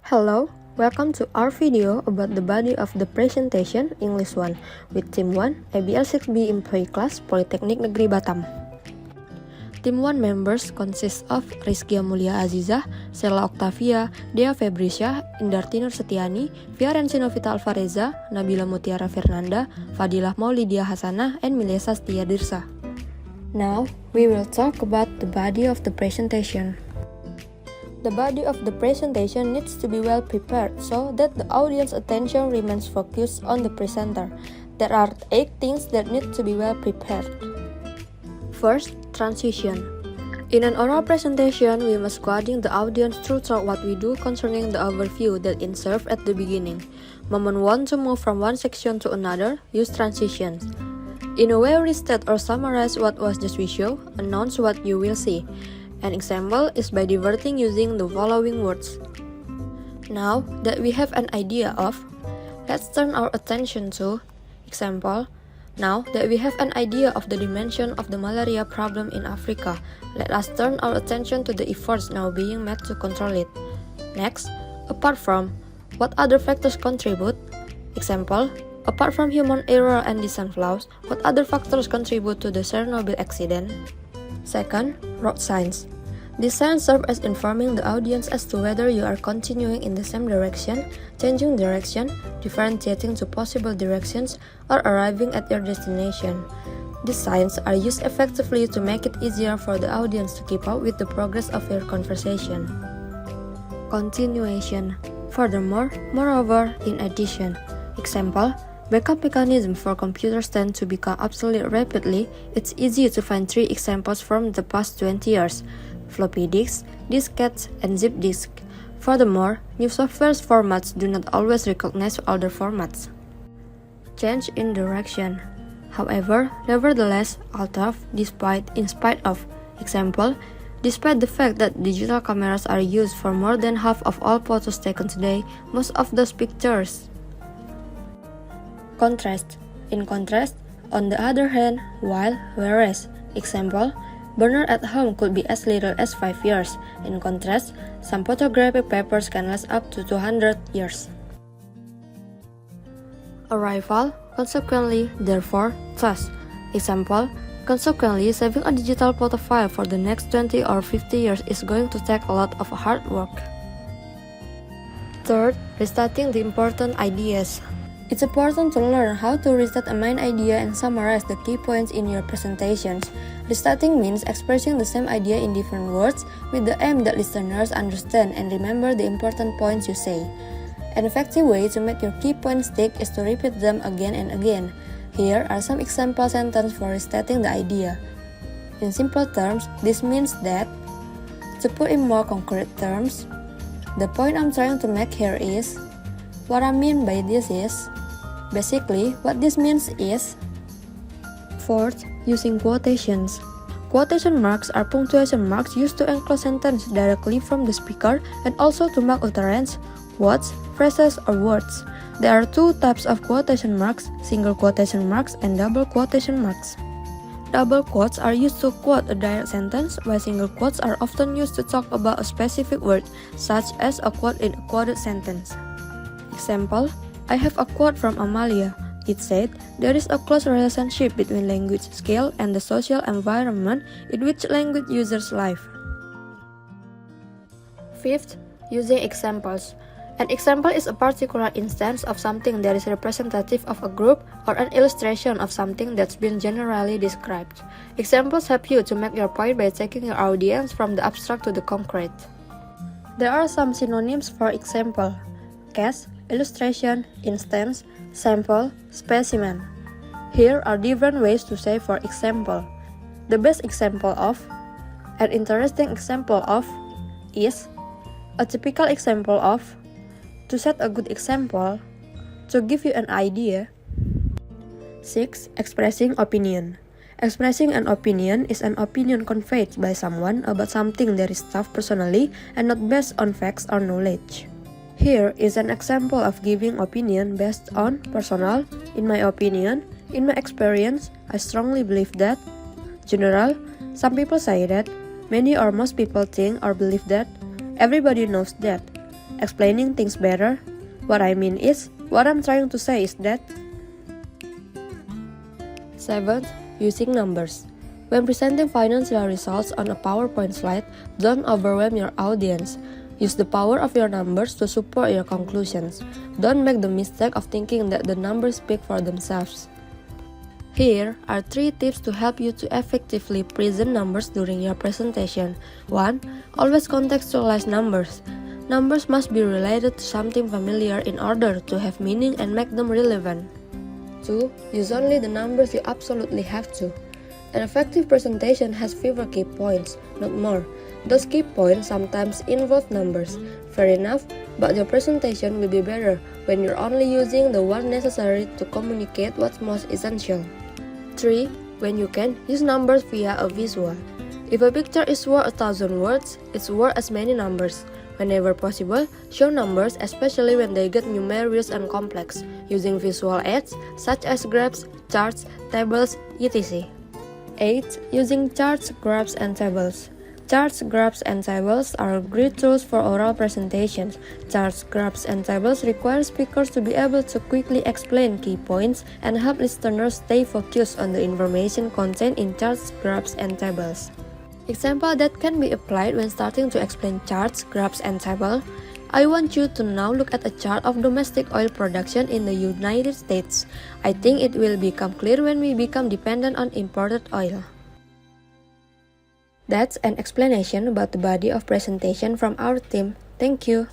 Hello, welcome to our video about the body of the presentation English 1 with Team 1 ABL 6B Employee Class Politeknik Negeri Batam. Team 1 members consist of Rizkia Mulia Azizah, Sela Octavia, Dea Febricia, Indarti Nur Setiani, Fiarenzi Novita Alvareza, Nabila Mutiara Fernanda, Fadilah Maulidia Hasanah, and Milesa Setia Dirsa. Now, we will talk about the body of the presentation. The body of the presentation needs to be well prepared so that the audience attention remains focused on the presenter. There are 8 things that need to be well prepared. First, transition. In an oral presentation, we must guiding the audience through what we do concerning the overview that insert at the beginning. Moment want to move from one section to another, use transitions. In a way, restate or summarize what was just we show, announce what you will see. An example is by diverting using the following words. Now that we have an idea of, let's turn our attention to, example, now that we have an idea of the dimension of the malaria problem in Africa, let us turn our attention to the efforts now being made to control it. Next, apart from, what other factors contribute? Example, apart from human error and design flaws, what other factors contribute to the Chernobyl accident? Second, road signs. These signs serve as informing the audience as to whether you are continuing in the same direction, changing direction, differentiating to possible directions, or arriving at your destination. These signs are used effectively to make it easier for the audience to keep up with the progress of your conversation. Continuation. Furthermore, moreover, in addition. Example, backup mechanism for computers tend to become obsolete rapidly. It's easy to find 3 examples from the past 20 years. Floppy disks, diskettes, and zip disk. Furthermore, new software formats do not always recognize older formats. Change in direction. However, nevertheless, although, despite, in spite of. Example, despite the fact that digital cameras are used for more than half of all photos taken today, most of those pictures. Contrast. In contrast, on the other hand, while, whereas. Example, burner at home could be as little as 5 years. In contrast, some photographic papers can last up to 200 years. Arrival, consequently, therefore, thus. Example, consequently, saving a digital photo file for the next 20 or 50 years is going to take a lot of hard work. Third, restating the important ideas. It's important to learn how to restate a main idea and summarize the key points in your presentations. Restating means expressing the same idea in different words with the aim that listeners understand and remember the important points you say. An effective way to make your key points stick is to repeat them again and again. Here are some example sentences for restating the idea. In simple terms, this means that, to put in more concrete terms, the point I'm trying to make here is, what I mean by this is, basically, what this means is. Fourth, using quotations. Quotation marks are punctuation marks used to enclose sentences directly from the speaker and also to mark utterance, quotes, phrases, or words. There are 2 types of quotation marks, single quotation marks and double quotation marks. Double quotes are used to quote a direct sentence, while single quotes are often used to talk about a specific word, such as a quote in a quoted sentence. Example, I have a quote from Amalia. It said, there is a close relationship between language skill and the social environment in which language users live. Fifth, using examples. An example is a particular instance of something that is representative of a group or an illustration of something that's been generally described. Examples help you to make your point by taking your audience from the abstract to the concrete. There are some synonyms for example: case, illustration, instance, sample, specimen. Here are different ways to say for example. The best example of, an interesting example of, is, a typical example of, to set a good example, to give you an idea. 6. Expressing opinion. Expressing an opinion is an opinion conveyed by someone about something that is thought personally and not based on facts or knowledge. Here is an example of giving opinion based on personal. In my opinion, in my experience, I strongly believe that. General, some people say that. Many or most people think or believe that. Everybody knows that. explaining things better? What I mean is, what I'm trying to say is that 7th, using numbers. When presenting financial results on a PowerPoint slide, don't overwhelm your audience. Use the power of your numbers to support your conclusions. Don't make the mistake of thinking that the numbers speak for themselves. Here are 3 tips to help you to effectively present numbers during your presentation. 1. Always contextualize numbers. Numbers must be related to something familiar in order to have meaning and make them relevant. 2. Use only the numbers you absolutely have to. An effective presentation has fewer key points, not more. Those key points sometimes involve numbers. Fair enough, but your presentation will be better when you're only using the one necessary to communicate what's most essential. 3. When you can, use numbers via a visual. If a picture is worth 1,000 words, it's worth as many numbers. Whenever possible, show numbers, especially when they get numerous and complex, using visual aids such as graphs, charts, tables, etc. 8. Using charts, graphs, and tables. Charts, graphs, and tables are great tools for oral presentations. Charts, graphs, and tables require speakers to be able to quickly explain key points and help listeners stay focused on the information contained in charts, graphs, and tables. Example that can be applied when starting to explain charts, graphs, and tables. I want you to now look at a chart of domestic oil production in the United States. I think it will become clear when we become dependent on imported oil. That's an explanation about the body of presentation from our team. Thank you.